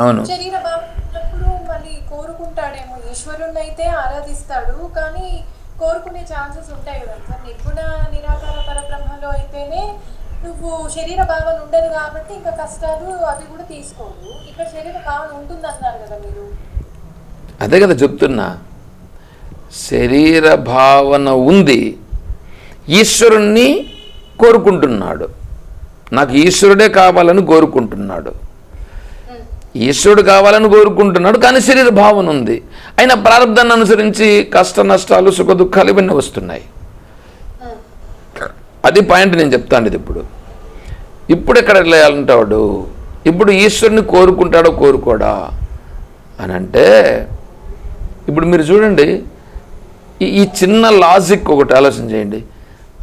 అవును. శరీర భావం ఉన్నప్పుడు మళ్ళీ కోరుకుంటాడేమో, ఈశ్వరుణ్ణి అయితే ఆరాధిస్తాడు కానీ కోరుకునే ఛాన్సెస్ ఉంటాయి కదా సార్. నిర్గుణ నిరాకార పరబ్రహ్మలో అయితేనే నువ్వు శరీర భావన ఉండదు కాబట్టి ఇంకా కష్టాలు అవి కూడా తీసుకోవు. ఇక్కడ శరీర భావన ఉంటుంది అన్నారు కదా మీరు. అదే కదా చెప్తున్నా, శరీర భావన ఉంది, ఈశ్వరుణ్ణి కోరుకుంటున్నాడు. నాకు ఈశ్వరుడే కావాలని కోరుకుంటున్నాడు, ఈశ్వరుడు కావాలని కోరుకుంటున్నాడు, కానీ శరీర భావన ఉంది. అయినా ప్రారంధాన్ని అనుసరించి కష్ట నష్టాలు సుఖ దుఃఖాలు ఇవన్నీ వస్తున్నాయి. అది పాయింట్ నేను చెప్తాను. ఇది ఇప్పుడు ఎక్కడ వెళ్ళాలంటాడు, ఇప్పుడు ఈశ్వరుని కోరుకుంటాడో కోరుకోడా అని అంటే, ఇప్పుడు మీరు చూడండి, ఈ చిన్న లాజిక్ ఒకటి ఆలోచన చేయండి.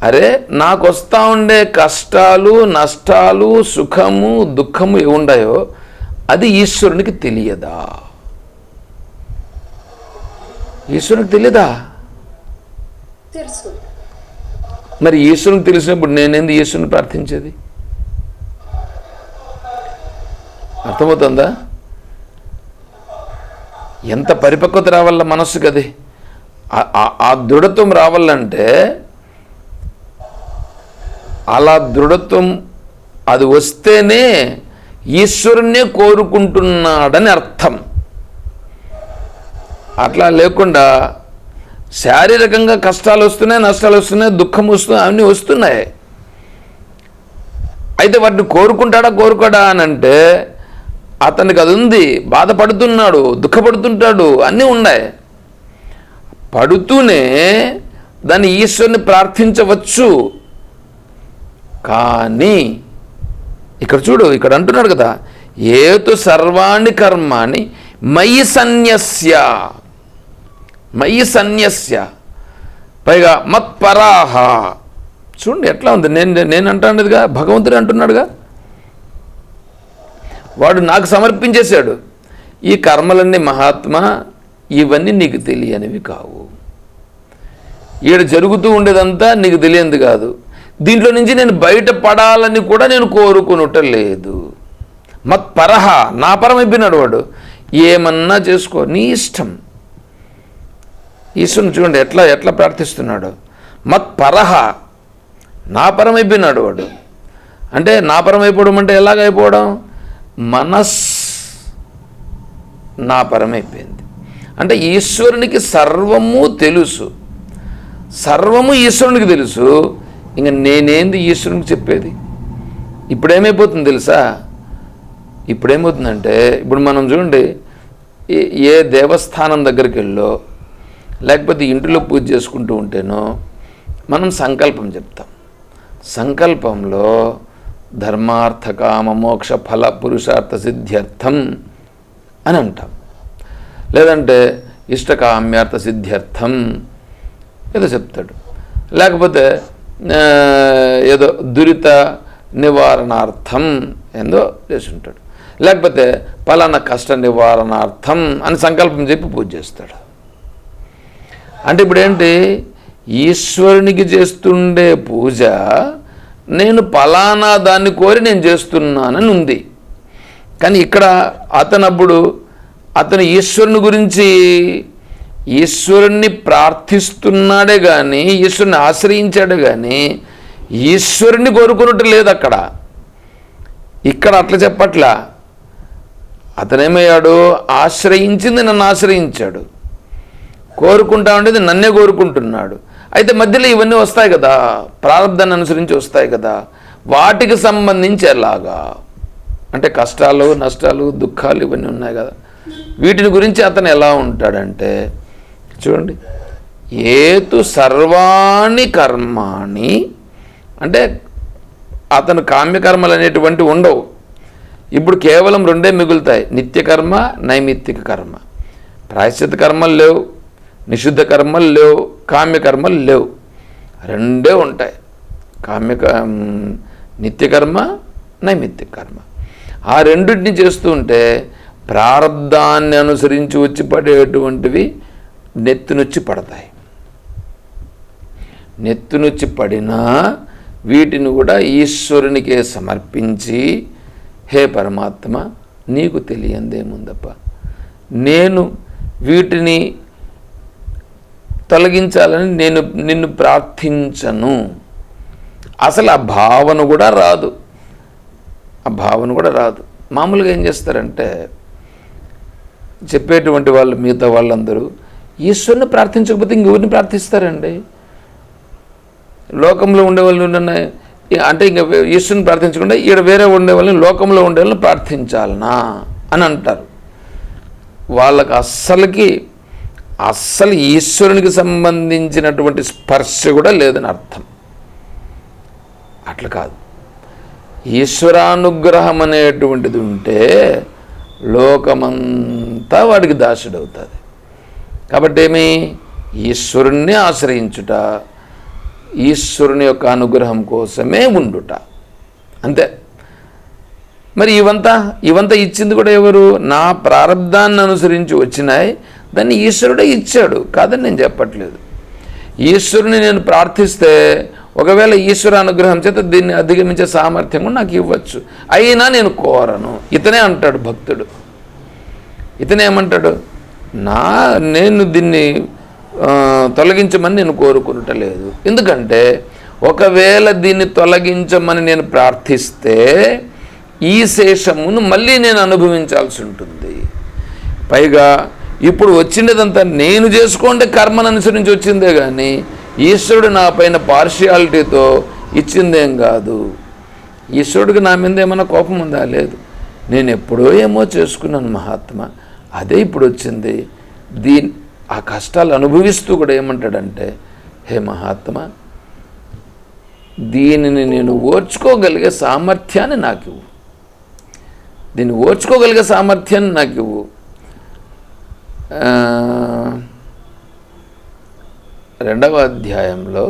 అరే, నాకు వస్తూ ఉండే కష్టాలు నష్టాలు సుఖము దుఃఖము ఏముండాయో అది ఈశ్వరునికి తెలియదా? ఈశ్వరునికి తెలియదా? తెలుసు. మరి ఈశ్వరునికి తెలిసినప్పుడు నేనేంది ఈశ్వరుని ప్రార్థించేది? అర్థమవుతుందా? ఎంత పరిపక్వత రావాల మనస్సుకి, అది ఆ దృఢత్వం రావాలంటే, అలా దృఢత్వం అది వస్తేనే ఈశ్వరుణ్ణే కోరుకుంటున్నాడని అర్థం. అట్లా లేకుండా శారీరకంగా కష్టాలు వస్తున్నాయి, నష్టాలు వస్తున్నాయి, దుఃఖం వస్తున్నాయి, అన్నీ వస్తున్నాయి. అయితే వాటిని కోరుకుంటాడా కోరుకోడా అని అంటే, అతనికి అది ఉంది, బాధపడుతున్నాడు, దుఃఖపడుతుంటాడు, అన్నీ ఉన్నాయి. పడుతూనే దాన్ని ఈశ్వరుని ప్రార్థించవచ్చు. కానీ ఇక్కడ చూడు, ఇక్కడ అంటున్నాడు కదా, ఏతు సర్వాణి కర్మాణి మయి సన్యస్య, మయి సన్యస్య, పైగా మత్పరాహ. చూడండి ఎట్లా ఉంది. నేను అంటానుగా, భగవంతుడు అంటున్నాడుగా, వాడు నాకు సమర్పించేశాడు. ఈ కర్మలన్నీ మహాత్మా, ఇవన్నీ నీకు తెలియనివి కావు. ఈడ జరుగుతూ ఉండేదంతా నీకు తెలియంది కాదు. దీంట్లో నుంచి నేను బయటపడాలని కూడా నేను కోరుకునటం లేదు. మత్పరహ, నా పరమైపోయినాడు వాడు. ఏమన్నా చేసుకో, నీ ఇష్టం. ఈశ్వరుని చూడండి ఎట్లా ప్రార్థిస్తున్నాడు. మత్పరహ, నా పరమైపోయినాడు వాడు. అంటే నా పరమైపోవడం అంటే ఎలాగైపోవడం? మనస్ నా పరమైపోయింది. అంటే ఈశ్వరునికి సర్వము తెలుసు, సర్వము ఈశ్వరునికి తెలుసు. ఇంక నేనేంది ఈశ్వరునికి చెప్పేది? ఇప్పుడేమైపోతుంది తెలుసా? ఇప్పుడేమవుతుందంటే, ఇప్పుడు మనం చూడండి, ఏ దేవస్థానం దగ్గరికి వెళ్ళో లేకపోతే ఇంటిలో పూజ చేసుకుంటూ ఉంటేనో మనం సంకల్పం చెప్తాం. సంకల్పంలో ధర్మార్థ కామ మోక్ష ఫల పురుషార్థ సిద్ధ్యర్థం అని అంటాం. లేదంటే ఇష్టకామ్యార్థ సిద్ధ్యర్థం ఏదో చెప్తాడు. లేకపోతే ఏదో దురిత నివారణార్థం ఏందో చేసి ఉంటాడు. లేకపోతే పలానా కష్ట నివారణార్థం అని సంకల్పం చెప్పి పూజ చేస్తాడు. అంటే ఇప్పుడేంటి, ఈశ్వరునికి చేస్తుండే పూజ నేను పలానా దాన్ని కోరి నేను చేస్తున్నానని ఉంది. కానీ ఇక్కడ అతను ఈశ్వరుని గురించి, ఈశ్వరుణ్ణి ప్రార్థిస్తున్నాడే కానీ, ఈశ్వరుని ఆశ్రయించాడే కానీ ఈశ్వరుణ్ణి కోరుకున్నట్టు లేదు అక్కడ. ఇక్కడ అట్లా చెప్పట్లా. అతనేమయ్యాడు, ఆశ్రయించింది నన్ను ఆశ్రయించాడు, కోరుకుంటా ఉండేది నన్నే కోరుకుంటున్నాడు. అయితే మధ్యలో ఇవన్నీ వస్తాయి కదా, ప్రారంధాన్ని అనుసరించి వస్తాయి కదా, వాటికి సంబంధించి ఎలాగా అంటే కష్టాలు నష్టాలు దుఃఖాలు ఇవన్నీ ఉన్నాయి కదా, వీటిని గురించి అతను ఎలా ఉంటాడంటే చూడండి, ఏతు సర్వాణి కర్మాణి అంటే అతను కామ్యకర్మలు అనేటువంటి ఉండవు. ఇప్పుడు కేవలం రెండే మిగులుతాయి, నిత్యకర్మ నైమిత్తిక కర్మ. ప్రాయశ్చిత్త కర్మలు లేవు, నిషిద్ధ కర్మలు లేవు, కామ్యకర్మలు లేవు, రెండే ఉంటాయి, నిత్యకర్మ నైమిత్తిక కర్మ. ఆ రెండింటిని చేస్తూ ఉంటే ప్రారబ్ధాన్ని అనుసరించి వచ్చి పడేటువంటివి నెత్తునొచ్చి పడతాయి. నెత్తునొచ్చి పడినా వీటిని కూడా ఈశ్వరునికే సమర్పించి, హే పరమాత్మ నీకు తెలియందేముందప్ప. నేను వీటిని తొలగించాలని నేను నిన్ను ప్రార్థించను. అసలు ఆ భావన కూడా రాదు. మామూలుగా ఏం చేస్తారంటే చెప్పేటువంటి వాళ్ళు, మిగతా వాళ్ళందరూ ఈశ్వరుని ప్రార్థించకపోతే ఇంకెవరిని ప్రార్థిస్తారండి? లోకంలో ఉండేవాళ్ళు అంటే ఇంకా ఈశ్వరుని ప్రార్థించకుండా ఈడ వేరే ఉండేవాళ్ళని, లోకంలో ఉండేవాళ్ళని ప్రార్థించాలనా అని అంటారు. వాళ్ళకి అస్సలు ఈశ్వరునికి సంబంధించినటువంటి స్పర్శ కూడా లేదని అర్థం. అట్లా కాదు. ఈశ్వరానుగ్రహం అనేటువంటిది ఉంటే లోకమంతా వాడికి దాసుడవుతుంది. కాబట్టి ఏమి? ఈశ్వరుణ్ణి ఆశ్రయించుట, ఈశ్వరుని యొక్క అనుగ్రహం కోసమే ఉండుట, అంతే. మరి ఇవంతా ఇచ్చింది కూడా ఎవరు? నా ప్రారంధాన్ని అనుసరించి వచ్చినాయి, దాన్ని ఈశ్వరుడే ఇచ్చాడు, కాదని నేను చెప్పట్లేదు. ఈశ్వరుని నేను ప్రార్థిస్తే ఒకవేళ ఈశ్వర అనుగ్రహం చేత దీన్ని అధిగమించే సామర్థ్యం కూడా నాకు ఇవ్వచ్చు, అయినా నేను కోరను. ఇతనే అంటాడు భక్తుడు. ఇతనేమంటాడు? నేను దీన్ని తొలగించమని నేను కోరుకునటలేదు. ఎందుకంటే ఒకవేళ దీన్ని తొలగించమని నేను ప్రార్థిస్తే ఈ శేషమును మళ్ళీ నేను అనుభవించాల్సి ఉంటుంది. పైగా ఇప్పుడు వచ్చినదంతా నేను చేసుకోండి కర్మను అనుసరించి వచ్చిందే కానీ ఈశ్వరుడు నా పైన పార్షియాలిటీతో ఇచ్చిందేం కాదు. ఈశ్వరుడికి నా మీద ఏమైనా కోపం ఉందా? లేదు. నేను ఎప్పుడో ఏమో చేసుకున్నాను మహాత్మా, అదే ఇప్పుడు వచ్చింది. ఆ కష్టాలు అనుభవిస్తూ కూడా ఏమంటాడంటే, హే మహాత్మా, దీనిని నేను ఓర్చుకోగలిగే సామర్థ్యాన్ని నాకు ఇవ్వు, దీన్ని ఓర్చుకోగలిగే సామర్థ్యాన్ని నాకు ఇవ్వు. రెండవ అధ్యాయంలో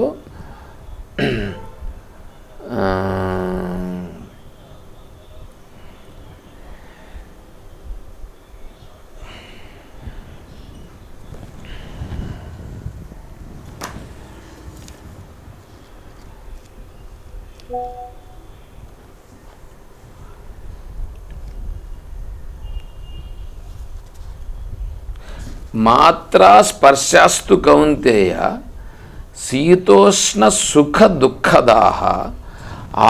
మాత్రా స్పర్శాస్తు కౌంతేయ శీతోష్ణ సుఖ దుఃఖదాః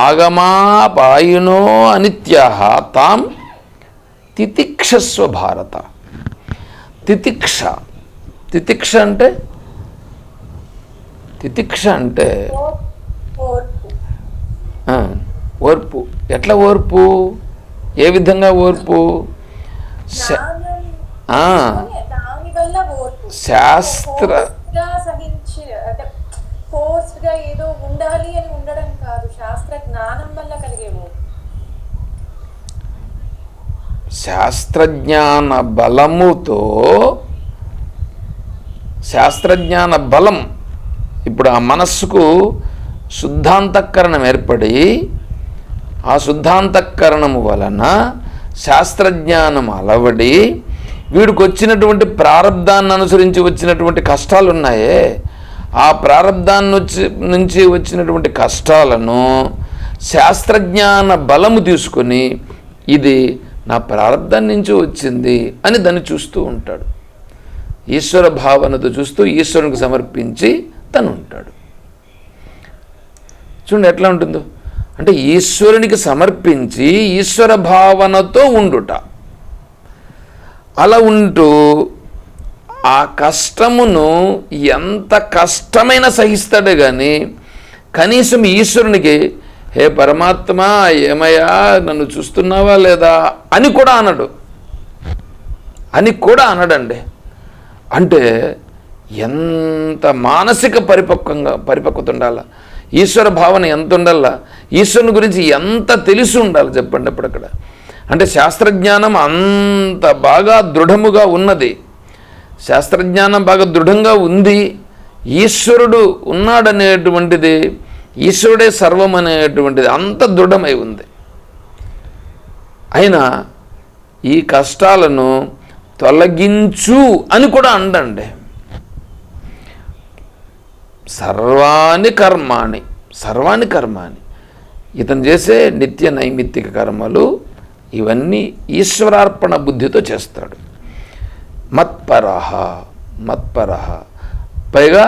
ఆగమాపాయినో అనిత్యాః తాం తితిక్షస్వ భారత. తితిక్ష అంటే ఓర్పు. ఎట్లా ఓర్పు? ఏ విధంగా ఓర్పు? శాస్త్ర ఏదో ఉండాలి అని ఉండడం కాదు, శాస్త్ర జ్ఞానం వల్ల కలిగేమో. శాస్త్రజ్ఞాన బలముతో, శాస్త్రజ్ఞాన బలం, ఇప్పుడు ఆ మనస్సుకు శుద్ధాంతఃకరణం ఏర్పడి ఆ శుద్ధాంతఃకరణము వలన శాస్త్రజ్ఞానం అలవడి వీడికి వచ్చినటువంటి ప్రారంధాన్ని అనుసరించి వచ్చినటువంటి కష్టాలు ఉన్నాయే, ఆ ప్రారంధాన్ని నుంచి వచ్చినటువంటి కష్టాలను శాస్త్రజ్ఞాన బలము తీసుకొని ఇది నా ప్రారంధం నుంచి వచ్చింది అని దాన్ని చూస్తూ ఉంటాడు. ఈశ్వర భావనతో చూస్తూ ఈశ్వరునికి సమర్పించి తను ఉంటాడు. చూడండి ఎట్లా ఉంటుందో. అంటే ఈశ్వరునికి సమర్పించి ఈశ్వర భావనతో ఉండుట. అలా ఉంటూ ఆ కష్టమును ఎంత కష్టమైనా సహిస్తాడే కానీ కనీసం ఈశ్వరునికి హే పరమాత్మ ఏమయ్యా నన్ను చూస్తున్నావా లేదా అని కూడా అనడండి. అంటే ఎంత మానసిక పరిపక్వత ఉండాలా, ఈశ్వర భావన ఎంత ఉండాలా, ఈశ్వరుని గురించి ఎంత తెలిసి ఉండాలి చెప్పండి. అప్పుడక్కడ అంటే శాస్త్రజ్ఞానం అంత బాగా దృఢముగా ఉన్నది, శాస్త్రజ్ఞానం బాగా దృఢంగా ఉంది, ఈశ్వరుడు ఉన్నాడనేటువంటిది, ఈశ్వరుడే సర్వం అనేటువంటిది అంత దృఢమై ఉంది. అయినా ఈ కష్టాలను తొలగించు అని కూడా అండండి. సర్వాణి కర్మాణి ఇతను చేసే నిత్య నైమిత్తిక కర్మలు ఇవన్నీ ఈశ్వరార్పణ బుద్ధితో చేస్తాడు. మత్పరహ మత్పరహ, పైగా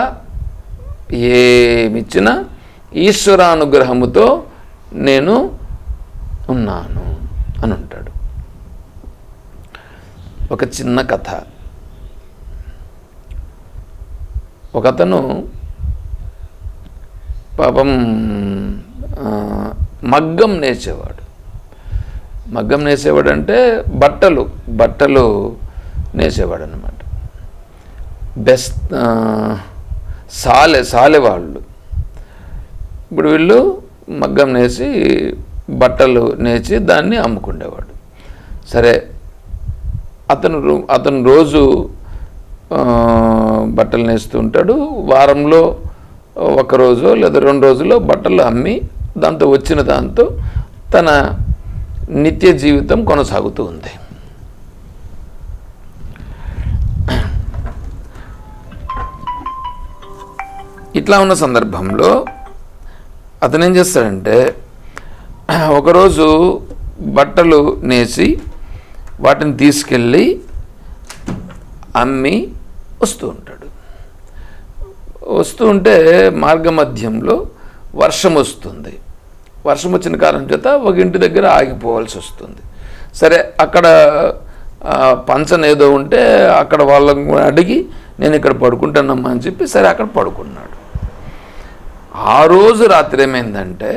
ఏమిచ్చినా ఈశ్వరానుగ్రహముతో నేను ఉన్నాను అని అంటాడు. ఒక చిన్న కథ. ఒకతను పాపం మగ్గం నేసేవాడు. మగ్గం నేసేవాడు అంటే బట్టలు నేసేవాడు అన్నమాట. సాలె వాళ్ళు. ఇప్పుడు వీళ్ళు మగ్గం నేసి బట్టలు నేసి దాన్ని అమ్ముకునేవాడు. సరే, అతను రోజు బట్టలు నేస్తూ ఉంటాడు. వారంలో ఒకరోజు లేదా 2 రోజుల్లో బట్టలు అమ్మి దాంతో వచ్చిన దాంతో తన నిత్య జీవితం కొనసాగుతూ ఉంది. ఇట్లా ఉన్న సందర్భంలో అతను ఏం చేస్తాడంటే, ఒకరోజు బట్టలు నేసి వాటిని తీసుకెళ్ళి అమ్మి వస్తూ ఉంటాడు. వస్తూ ఉంటే మార్గమధ్యంలో వర్షం వస్తుంది. వర్షం వచ్చిన కారణం చేత ఒక ఇంటి దగ్గర ఆగిపోవాల్సి వస్తుంది. సరే, అక్కడ పంచన ఏదో ఉంటే అక్కడ వాళ్ళని అడిగి నేను ఇక్కడ పడుకుంటానమ్మా అని చెప్పి సరే అక్కడ పడుకున్నాడు. ఆ రోజు రాత్రి ఏమైందంటే,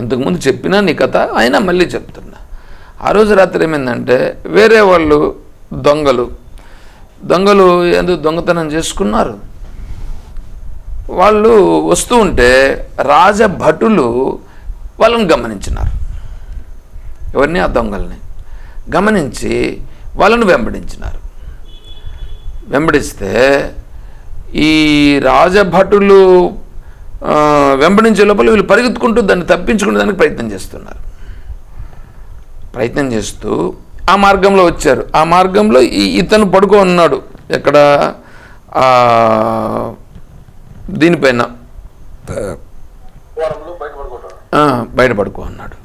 ఇంతకుముందు చెప్పినా నీ కథ అయినా మళ్ళీ చెప్తున్నా. ఆ రోజు రాత్రి ఏమైందంటే, వేరే వాళ్ళు దొంగలు ఎందుకు దొంగతనం చేసుకున్నారు. వాళ్ళు వస్తూ ఉంటే రాజభటులు వాళ్ళని గమనించినారు. ఎవరిని? ఆ దొంగల్ని గమనించి వాళ్ళను వెంబడించినారు. వెంబడిస్తే ఈ రాజభటులు వెంబడించే లోపల వీళ్ళు పరిగెత్తుకుంటూ దాన్ని తప్పించుకునే దానికి ప్రయత్నం చేస్తూ ఆ మార్గంలో వచ్చారు. ఆ మార్గంలో ఇతను పడుకో ఉన్నాడు. ఎక్కడ? దీనిపైన బయట పడుకో అన్నాడు.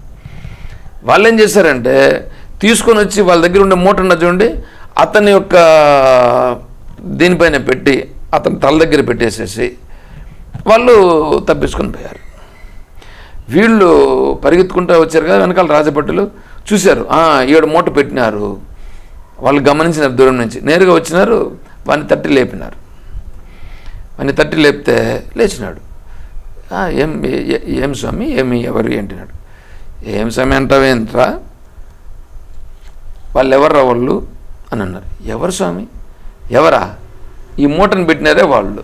వాళ్ళు ఏం చేశారంటే, తీసుకొని వచ్చి వాళ్ళ దగ్గర ఉండే మూట ఉన్న చూడండి, అతని యొక్క దీనిపైన పెట్టి అతని తల దగ్గర పెట్టేసేసి వాళ్ళు తప్పించుకొని పోయారు. వీళ్ళు పరిగెత్తుకుంటూ వచ్చారు కదా, వెనకాల రాజభటులు చూశారు. 7 మూట పెట్టినారు. వాళ్ళు గమనించినారు. దూరం నుంచి నేరుగా వచ్చినారు. వాడిని తట్టి లేపినారు. వాడిని తట్టి లేపితే లేచినాడు. ఏం స్వామి, ఎవరు ఏంటినాడు. ఏం స్వామి అంటావేంట్రా, వాళ్ళు ఎవర్రా వాళ్ళు అని అన్నారు. ఎవరు స్వామి? ఎవరా? ఈ మూటను పెట్టినారే వాళ్ళు.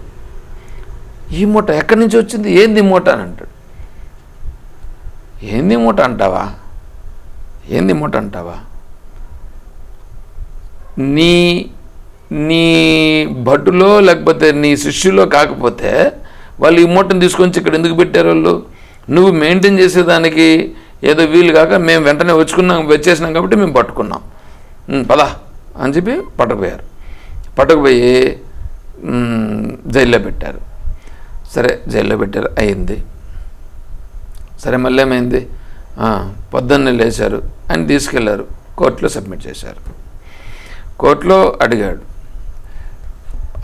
ఈ మూట ఎక్కడి నుంచి వచ్చింది? ఏంది మూట అని అంటాడు. ఏంది మూట అంటావా? నీ భటులో లేకపోతే నీ శిష్యులో కాకపోతే వాళ్ళు ఈ మూటను తీసుకొని ఇక్కడ ఎందుకు పెట్టారు? వాళ్ళు నువ్వు మెయింటైన్ చేసేదానికి ఏదో వీలు కాక మేము వెంటనే వచ్చేసినాం కాబట్టి మేము పట్టుకున్నాం, పదా అని చెప్పి పట్టుకుపోయి జైల్లో పెట్టారు. సరే, జైల్లో పెట్టారు, అయింది. సరే, మళ్ళీ ఏమైంది? పొద్దున్నే లేచారు, ఆయన తీసుకెళ్లారు, కోర్టులో సబ్మిట్ చేశారు. కోర్టులో అడిగాడు,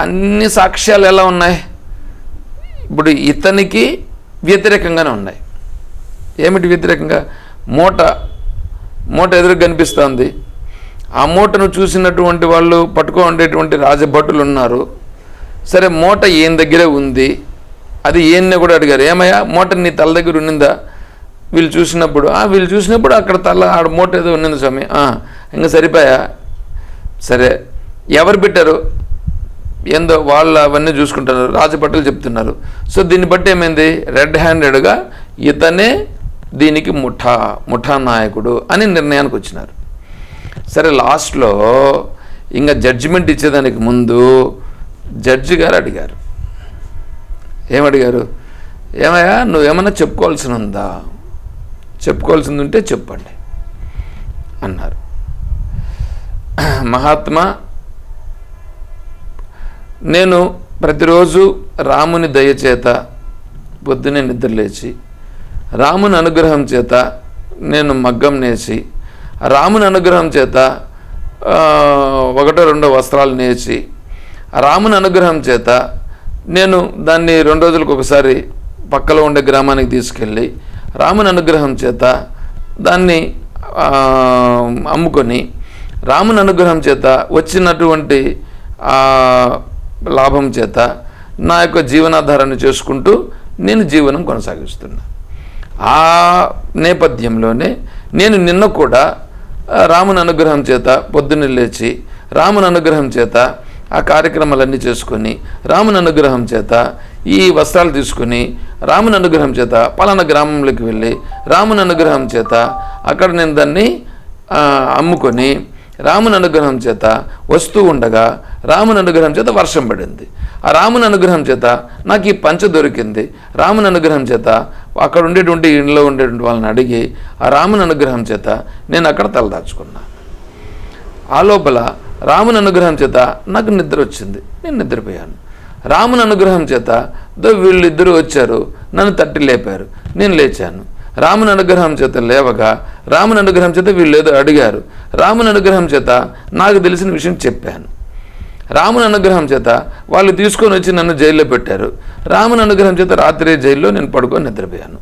అన్ని సాక్ష్యాలు ఎలా ఉన్నాయి? ఇప్పుడు ఇతనికి వ్యతిరేకంగానే ఉన్నాయి. ఏమిటి వ్యతిరేకంగా? మూట ఎదురు కనిపిస్తుంది. ఆ మూటను చూసినటువంటి వాళ్ళు పట్టుకో ఉండేటువంటి రాజభటులు ఉన్నారు. సరే, మూట ఈయన దగ్గరే ఉంది. అది ఈయన్నే కూడా అడిగారు, ఏమయ్యా మూట నీ తల దగ్గర ఉన్నిందా? వీళ్ళు చూసినప్పుడు అక్కడ ఆడ మూట ఏదో ఉన్నింది స్వామి. ఇంకా సరిపోయా. సరే, ఎవరు పెట్టారు? ఏందో వాళ్ళు అవన్నీ చూసుకుంటున్నారు, రాజభటులు చెప్తున్నారు. సో దీన్ని బట్టి ఏమైంది? రెడ్ హ్యాండెడ్గా ఇతనే దీనికి ముఠా నాయకుడు అని నిర్ణయానికి వచ్చినారు. సరే, లాస్ట్లో ఇంకా జడ్జిమెంట్ ఇచ్చేదానికి ముందు జడ్జి గారు అడిగారు, ఏమడిగారు? ఏమయ్యా, నువ్వేమన్నా చెప్పుకోవాల్సింది ఉంటే చెప్పండి అన్నారు. మహాత్మా, నేను ప్రతిరోజు రాముని దయచేత పొద్దునే నిద్రలేచి రాముని అనుగ్రహం చేత నేను మగ్గం నేసి రాముని అనుగ్రహం చేత ఒకటో రెండో వస్త్రాలు నేర్చి రాముని అనుగ్రహం చేత నేను దాన్ని 2 రోజులకు ఒకసారి పక్కలో ఉండే గ్రామానికి తీసుకెళ్ళి రాముని అనుగ్రహం చేత దాన్ని అమ్ముకొని రాముని అనుగ్రహం చేత వచ్చినటువంటి లాభం చేత నా యొక్క జీవనాధారాన్ని చేసుకుంటూ నేను జీవనం కొనసాగిస్తున్నా. ఆ నేపథ్యంలోనే నేను నిన్న కూడా రాముని అనుగ్రహం చేత పొద్దున్నే లేచి రాముని అనుగ్రహం చేత ఆ కార్యక్రమాలన్నీ చేసుకొని రాముని అనుగ్రహం చేత ఈ వస్త్రాలు తీసుకుని రాముని అనుగ్రహం చేత పలానా గ్రామంలోకి వెళ్ళి రాముని అనుగ్రహం చేత అక్కడ నేను దాన్ని అమ్ముకొని రాముని అనుగ్రహం చేత వస్తూ ఉండగా రాముని అనుగ్రహం చేత వర్షం పడింది. ఆ రాముని అనుగ్రహం చేత నాకు ఈ పంచ దొరికింది. రాముని అనుగ్రహం చేత అక్కడ ఉండేటువంటి ఇంట్లో ఉండేటువంటి వాళ్ళని అడిగి ఆ రాముని అనుగ్రహం చేత నేను అక్కడ తలదాచుకున్నా. ఆ లోపల రాముని అనుగ్రహం చేత నాకు నిద్ర వచ్చింది, నేను నిద్రపోయాను. రాముని అనుగ్రహం చేత వీళ్ళిద్దరూ వచ్చారు, నన్ను తట్టి లేపారు, నేను లేచాను. రాముని అనుగ్రహం చేత లేవగా రాముని అనుగ్రహం చేత వీళ్ళు ఏదో అడిగారు, రాముని అనుగ్రహం చేత నాకు తెలిసిన విషయం చెప్పాను. రాముని అనుగ్రహం చేత వాళ్ళు తీసుకొని వచ్చి నన్ను జైల్లో పెట్టారు. రాముని అనుగ్రహం చేత రాత్రి జైల్లో నేను పడుకొని నిద్రపోయాను.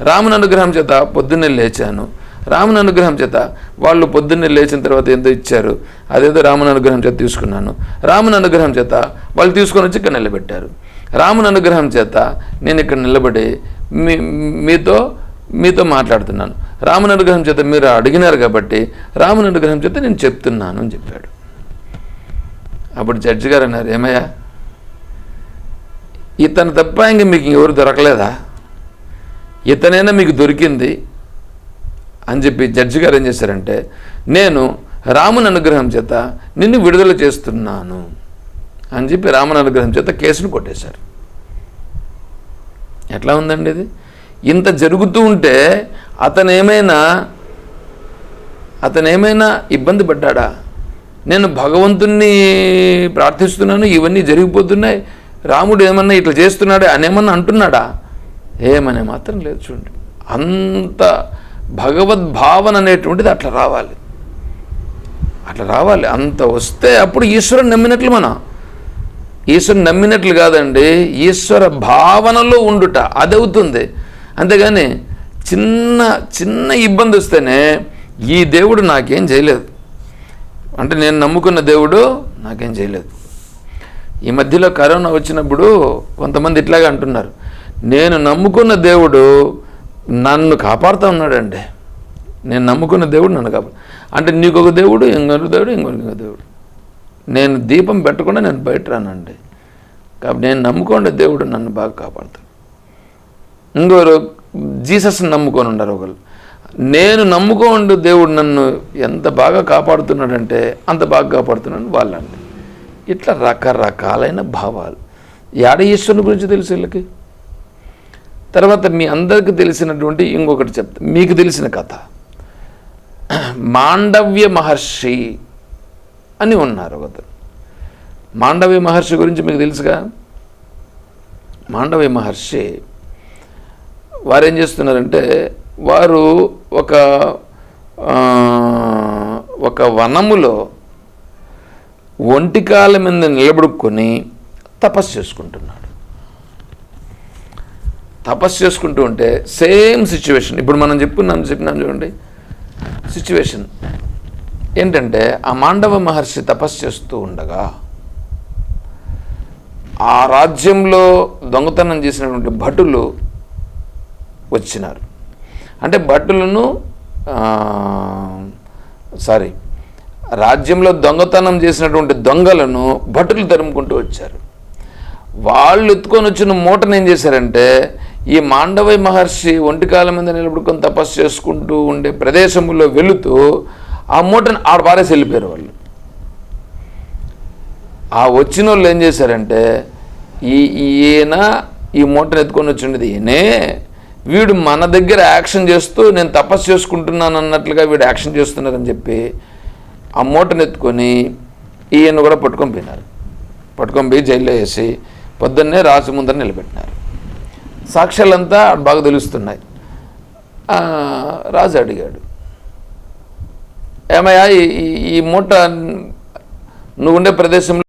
రాముని అనుగ్రహం చేత పొద్దున్నే లేచాను. రాముని అనుగ్రహం చేత వాళ్ళు పొద్దున్నే లేచిన తర్వాత ఎంతో ఇచ్చారు, అదేదో రాముని అనుగ్రహం చేత తీసుకున్నాను. రాముని అనుగ్రహం చేత వాళ్ళు తీసుకొని వచ్చి ఇక్కడ నిలబెట్టారు. రాముని అనుగ్రహం చేత నేను ఇక్కడ నిలబడి మీతో మాట్లాడుతున్నాను. రాముని అనుగ్రహం చేత మీరు అడిగినారు కాబట్టి రాముని అనుగ్రహం చేత నేను చెప్తున్నాను అని చెప్పాడు. అప్పుడు జడ్జి గారు అన్నారు, ఏమయ్యా ఇతను తప్ప ఇంక మీకు ఎవరు దొరకలేదా? ఇతనైనా మీకు దొరికింది అని చెప్పి జడ్జి గారు ఏం చేశారంటే, నేను రాముని అనుగ్రహం చేత నిన్ను విడుదల చేస్తున్నాను అని చెప్పి రాముని అనుగ్రహం చేత కేసును కొట్టేశారు. ఎట్లా ఉందండి ఇది? ఇంత జరుగుతూ ఉంటే అతనేమైనా ఇబ్బంది పడ్డాడా? నేను భగవంతుణ్ణి ప్రార్థిస్తున్నాను, ఇవన్నీ జరిగిపోతున్నాయి, రాముడు ఏమన్నా ఇట్లా చేస్తున్నాడే అనేమన్నా అంటున్నాడా? ఏమనే మాత్రం లేదు. చూడండి, అంత భగవద్భావన అనేటువంటిది అట్లా రావాలి. అంత వస్తే అప్పుడు ఈశ్వరుని నమ్మినట్లు ఈశ్వరుని నమ్మినట్లు కాదండి, ఈశ్వర భావనలో ఉండుట అది అవుతుంది. అంతేగాని చిన్న ఇబ్బంది వస్తేనే ఈ దేవుడు నాకేం చేయలేదు అంటే, నేను నమ్ముకున్న దేవుడు నాకేం చేయలేదు. ఈ మధ్యలో కరోనా వచ్చినప్పుడు కొంతమంది ఇట్లాగే అంటున్నారు, నేను నమ్ముకున్న దేవుడు నన్ను కాపాడుతూ ఉన్నాడండి, నేను నమ్ముకున్న దేవుడు నన్ను కాపాడు అంటే, నీకొక దేవుడు, ఇంకొక దేవుడు. నేను దీపం పెట్టకుండా నేను బయట రానండి, కాబట్టి నేను నమ్ముకున్న దేవుడు నన్ను బాగా కాపాడుతాడు. ఇంకొకరు జీసస్ని నమ్ముకొని ఉన్నారు. ఒకరు నేను నమ్ముకోండు దేవుడు నన్ను ఎంత బాగా కాపాడుతున్నాడంటే అంత బాగా కాపాడుతున్నాడు వాళ్ళండి. ఇట్లా రకరకాలైన భావాలు. యాడ ఈశ్వరుని గురించి తెలుసు వీళ్ళకి. తర్వాత మీ అందరికీ తెలిసినటువంటి ఇంకొకటి చెప్తా, మీకు తెలిసిన కథ. మాండవ్య మహర్షి అని ఉన్నారు ఒకరు. మాండవ్య మహర్షి గురించి మీకు తెలుసుగా. మాండవ్య మహర్షి వారు ఏం చేస్తున్నారంటే, వారు ఒక వనములో ఒంటికాల మీద నిలబడుకొని తపస్సు చేసుకుంటున్నాడు. తపస్సు చేసుకుంటూ ఉంటే సేమ్ సిచ్యువేషన్ ఇప్పుడు మనం చెప్పినాం చూడండి. సిచ్యువేషన్ ఏంటంటే, ఆ మాండవ మహర్షి తపస్సు చేస్తూ ఉండగా ఆ రాజ్యంలో దొంగతనం చేసినటువంటి భటులు వచ్చినారు. అంటే భటులను రాజ్యంలో దొంగతనం చేసినటువంటి దొంగలను భటులు తరుముకుంటూ వచ్చారు. వాళ్ళు ఎత్తుకొని వచ్చిన మూటను ఏం చేశారంటే, ఈ మాండవయ్య మహర్షి ఒంటికాల మీద నిలబడుకొని తపస్సు చేసుకుంటూ ఉండే ప్రదేశంలో వెళుతూ ఆ మూటను ఆడ పారేసి వెళ్ళిపోయారు వాళ్ళు. ఆ వచ్చిన వాళ్ళు ఏం చేశారంటే, ఈయన ఈ మూటను ఎత్తుకొని వచ్చిండేది ఈయనే, వీడు మన దగ్గర యాక్షన్ చేస్తూ నేను తపస్సు చేసుకుంటున్నాను అన్నట్లుగా వీడు యాక్షన్ చేస్తున్నారని చెప్పి ఆ మూటను ఎత్తుకొని ఈయన కూడా పట్టుకొని పోయి జైల్లో వేసి పొద్దున్నే రాజు ముందర నిలబెట్టినారు. సాక్ష్యాలంతా బాగా తెలుస్తున్నాయి. రాజు అడిగాడు, ఏమయ్యా ఈ మూట నువ్వు ఉండే ప్రదేశంలో